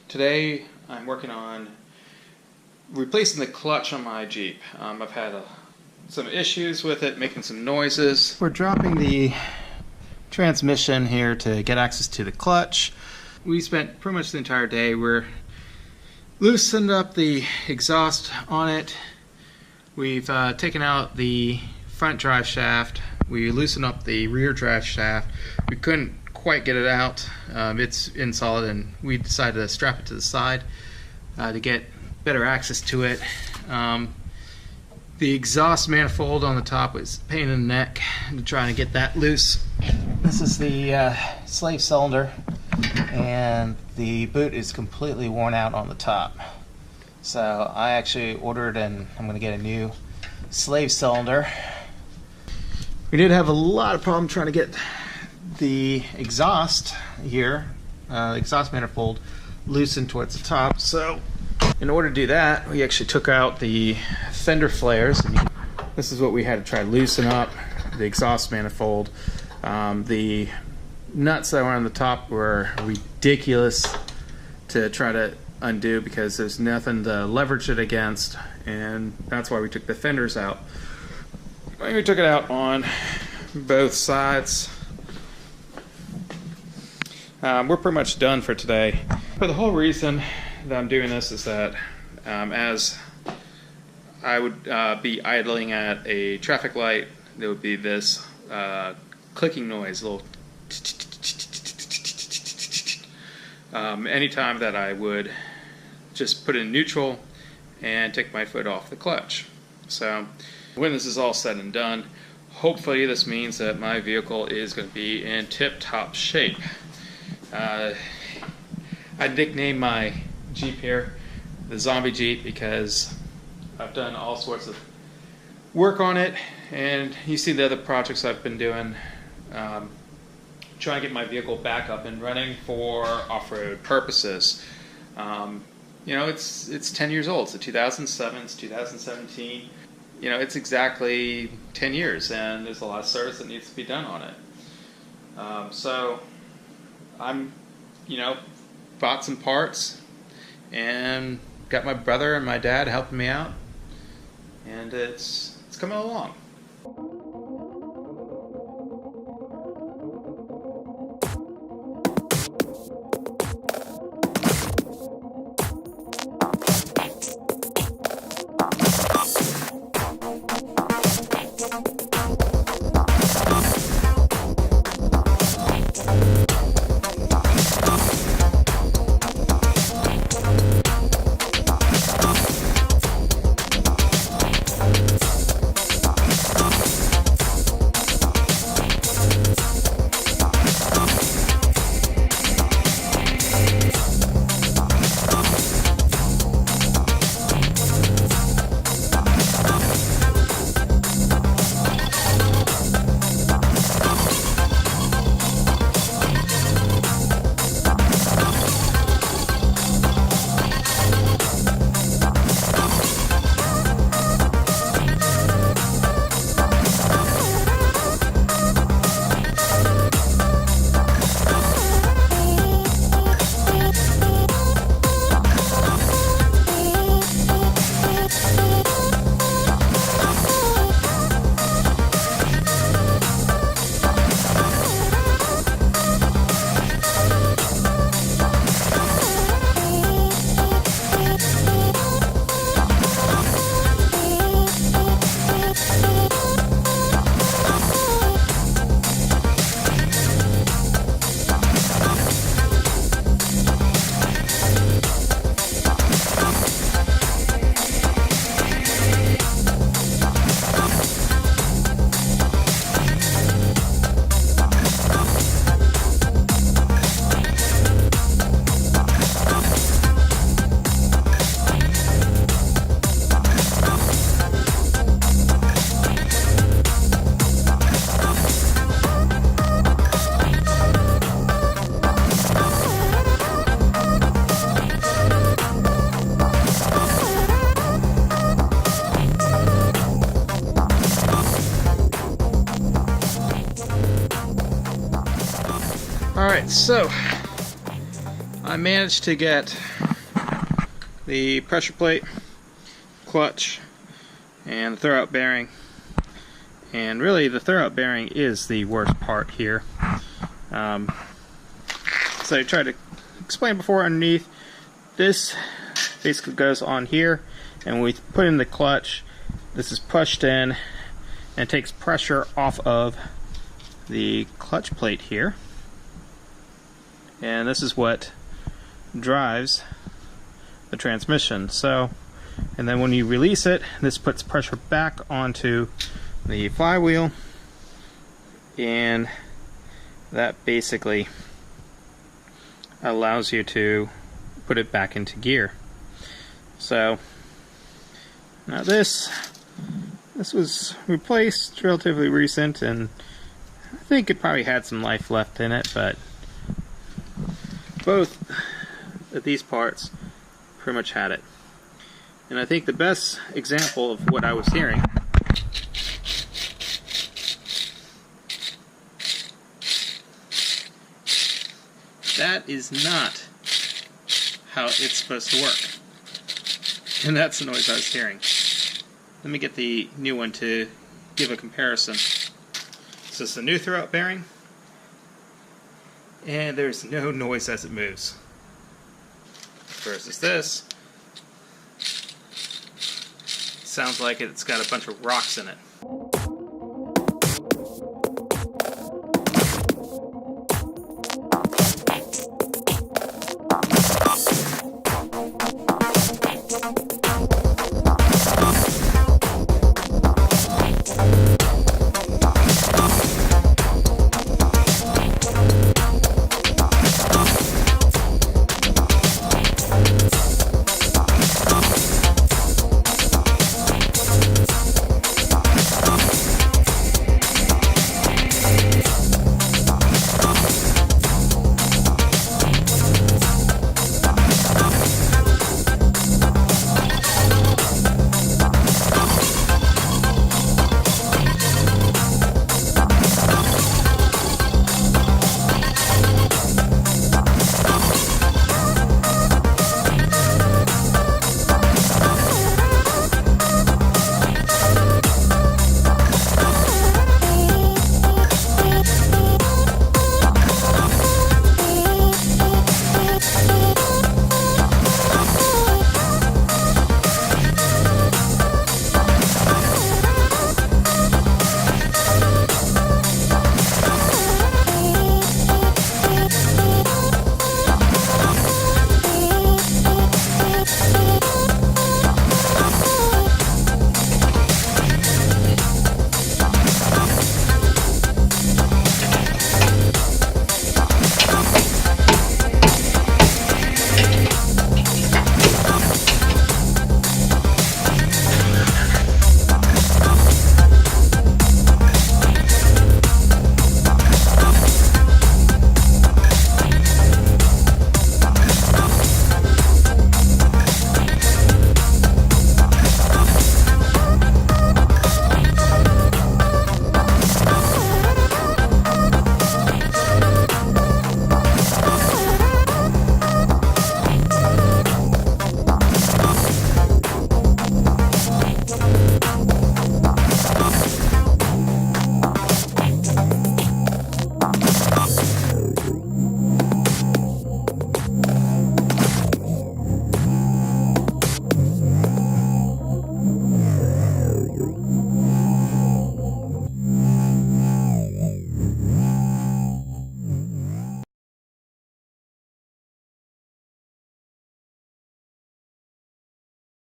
Today I'm working on replacing the clutch on my Jeep. I've had some issues with it, making some noises. We're dropping the transmission here to get access to the clutch. We spent pretty much the entire day. We're loosened up the exhaust on it. We've taken out the front drive shaft. We loosened up the rear drive shaft. We couldn't quite get it out. It's in solid, and we decided to strap it to the side to get better access to it. The exhaust manifold on the top was a pain in the neck to try to get that loose. This is the slave cylinder, and the boot is completely worn out on the top. So I actually ordered, and I'm going to get a new slave cylinder. We did have a lot of problem trying to get the exhaust here, exhaust manifold, loosened towards the top. So in order to do that, we actually took out the fender flares. This is what we had to try to loosen up, the exhaust manifold. The nuts that were on the top were ridiculous to try to undo because there's nothing to leverage it against, and that's why we took the fenders out. We took it out on both sides. We're pretty much done for today. But the whole reason that I'm doing this is that as I would be idling at a traffic light, there would be this clicking noise, a little anytime that I would just put it in neutral and take my foot off the clutch. So when this is all said and done, hopefully this means that my vehicle is going to be in tip-top shape. I nicknamed my Jeep here the Zombie Jeep because I've done all sorts of work on it, and you see the other projects I've been doing, trying to get my vehicle back up and running for off-road purposes. You know, it's 10 years old. It's 2007, it's 2017. You know, it's exactly 10 years, and there's a lot of service that needs to be done on it. So I'm, bought some parts and got my brother and my dad helping me out, and it's coming along. Alright, so I managed to get the pressure plate, clutch, and the throwout bearing. And really, the throwout bearing is the worst part here. So I tried to explain before underneath. This basically goes on here, and when we put in the clutch, this is pushed in and takes pressure off of the clutch plate here. And this is what drives the transmission. So, and then when you release it, this puts pressure back onto the flywheel, and that basically allows you to put it back into gear. So now this was replaced relatively recent, and I think it probably had some life left in it, but both of these parts pretty much had it. And I think the best example of what I was hearing, that is not how it's supposed to work. And that's the noise I was hearing. Let me get the new one to give a comparison. So it's the new throwout bearing, and there's no noise as it moves. Versus this, sounds like it's got a bunch of rocks in it.